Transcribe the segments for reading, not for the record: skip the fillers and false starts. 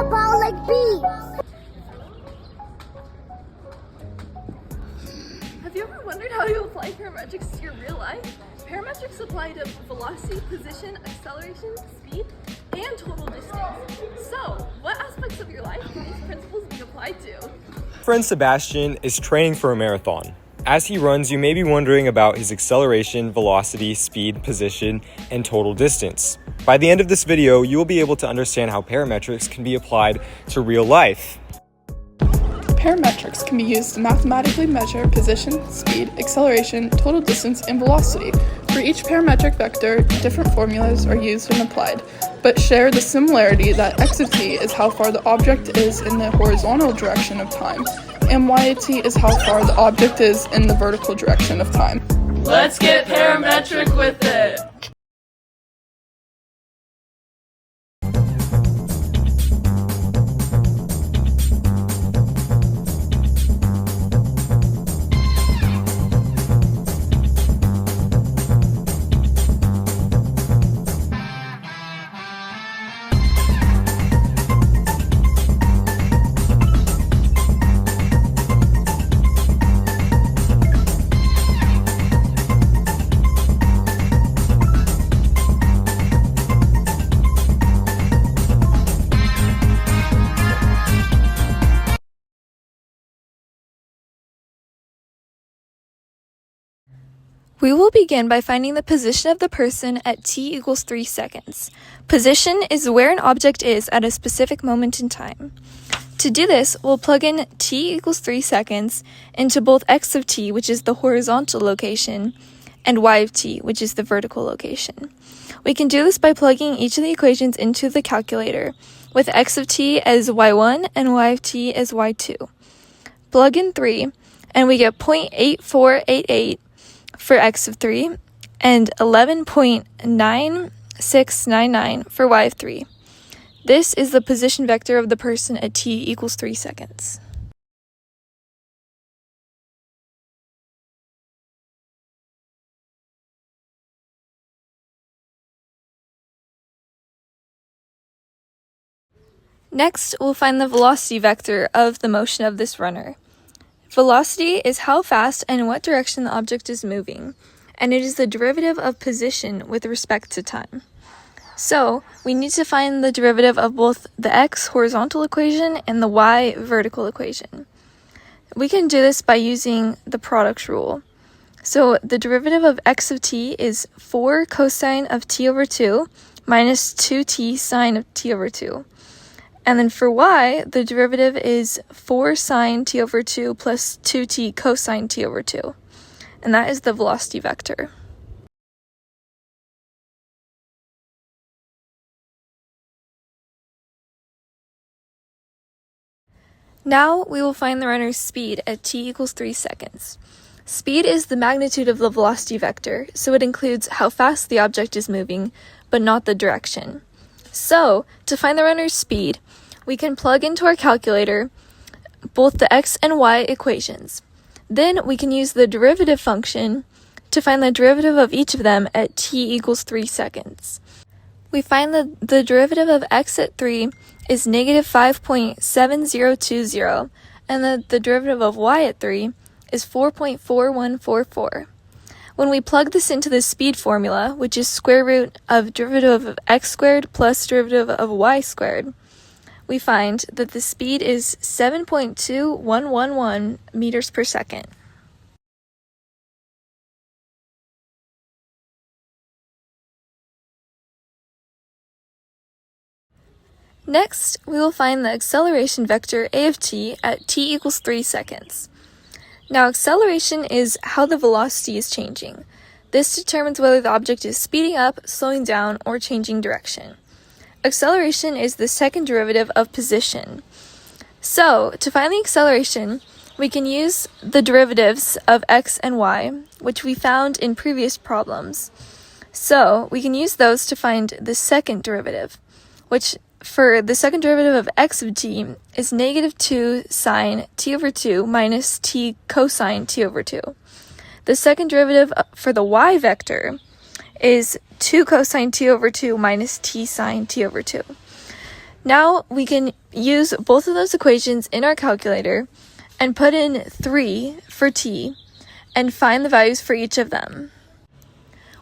parabolic beam. Have you ever wondered how you apply parametrics to your real life? Parametrics apply to velocity, position, acceleration, speed, and total distance. So, what aspects of your life can these principles be applied to? Friend Sebastian is training for a marathon. As he runs, you may be wondering about his acceleration, velocity, speed, position, and total distance. By the end of this video, you will be able to understand how parametrics can be applied to real life. Parametrics can be used to mathematically measure position, speed, acceleration, total distance, and velocity. For each parametric vector, different formulas are used and applied, but share the similarity that x of t is how far the object is in the horizontal direction of time, and y of t is how far the object is in the vertical direction of time. Let's get parametric with it! We will begin by finding the position of the person at t equals 3 seconds. Position is where an object is at a specific moment in time. To do this, we'll plug in t equals 3 seconds into both x of t, which is the horizontal location, and y of t, which is the vertical location. We can do this by plugging each of the equations into the calculator, with x of t as y1 and y of t as y2. Plug in 3, and we get 0.8488 for x of 3, and 11.9699 for y of 3. This is the position vector of the person at t equals 3 seconds. Next, we'll find the velocity vector of the motion of this runner. Velocity is how fast and in what direction the object is moving, and it is the derivative of position with respect to time. So, we need to find the derivative of both the x horizontal equation and the y vertical equation. We can do this by using the product rule. So, the derivative of x of t is 4 cosine of t over 2 minus 2t sine of t over 2. And then for y, the derivative is 4 sine t over 2 plus 2t cosine t over 2. And that is the velocity vector. Now we will find the runner's speed at t equals 3 seconds. Speed is the magnitude of the velocity vector, so it includes how fast the object is moving, but not the direction. So, to find the runner's speed, we can plug into our calculator both the x and y equations. Then we can use the derivative function to find the derivative of each of them at t equals 3 seconds. We find that the derivative of x at 3 is negative 5.7020, and that the derivative of y at 3 is 4.4144. When we plug this into the speed formula, which is square root of derivative of x squared plus derivative of y squared, we find that the speed is 7.2111 meters per second. Next, we will find the acceleration vector a of t at t equals 3 seconds. Now, acceleration is how the velocity is changing. This determines whether the object is speeding up, slowing down, or changing direction. Acceleration is the second derivative of position. So, to find the acceleration, we can use the derivatives of x and y, which we found in previous problems. So, we can use those to find the second derivative, which for the second derivative of x of t is negative 2 sine t over 2 minus t cosine t over 2. The second derivative for the y vector is 2 cosine t over 2 minus t sine t over 2. Now we can use both of those equations in our calculator and put in 3 for t and find the values for each of them.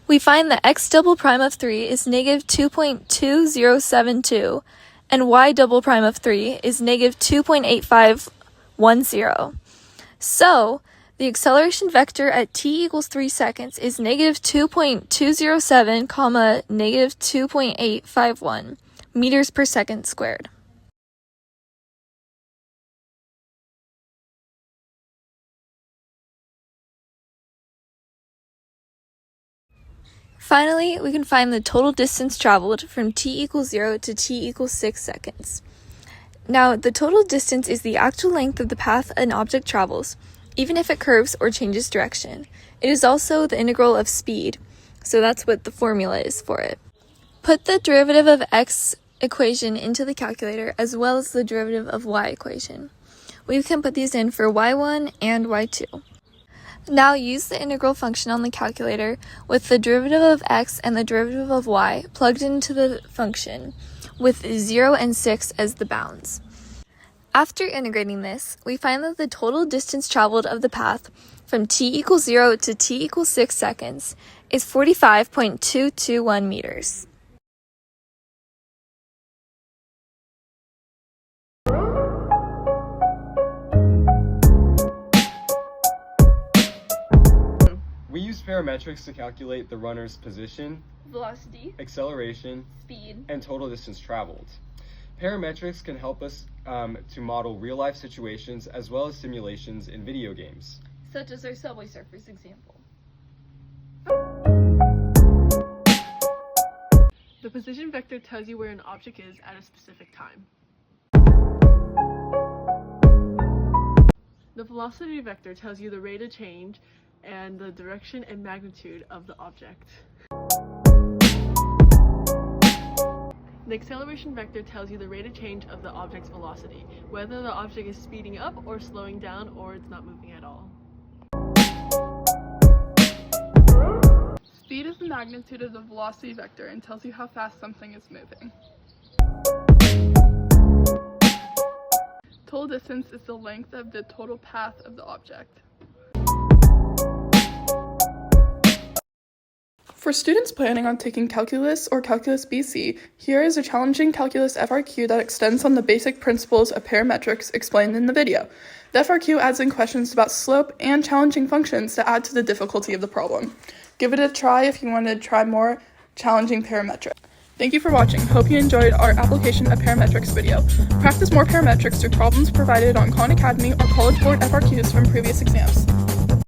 We find that x double prime of 3 is negative 2.2072 and y double prime of 3 is negative 2.8510. So, the acceleration vector at t equals 3 seconds is negative 2.207, comma, negative 2.851 meters per second squared. Finally, we can find the total distance traveled from t equals 0 to t equals 6 seconds. Now, the total distance is the actual length of the path an object travels, even if it curves or changes direction. It is also the integral of speed, so that's what the formula is for it. Put the derivative of x equation into the calculator as well as the derivative of y equation. We can put these in for y1 and y2. Now use the integral function on the calculator with the derivative of x and the derivative of y plugged into the function with 0 and 6 as the bounds. After integrating this, we find that the total distance traveled of the path from t equals 0 to t equals 6 seconds is 45.221 meters. We use parametrics to calculate the runner's position, Velocity, acceleration, speed, and total distance traveled. Parametrics can help us to model real-life situations as well as simulations in video games. such as our Subway Surfers example. The position vector tells you where an object is at a specific time. The velocity vector tells you the rate of change and the direction and magnitude of the object. The acceleration vector tells you the rate of change of the object's velocity, whether the object is speeding up or slowing down or it's not moving at all. Speed is the magnitude of the velocity vector and tells you how fast something is moving. Total distance is the length of the total path of the object. For students planning on taking Calculus or Calculus BC, here is a challenging Calculus FRQ that extends on the basic principles of parametrics explained in the video. The FRQ adds in questions about slope and challenging functions to add to the difficulty of the problem. Give it a try if you want to try more challenging parametrics. Thank you for watching. Hope you enjoyed our application of parametrics video. Practice more parametrics through problems provided on Khan Academy or College Board FRQs from previous exams.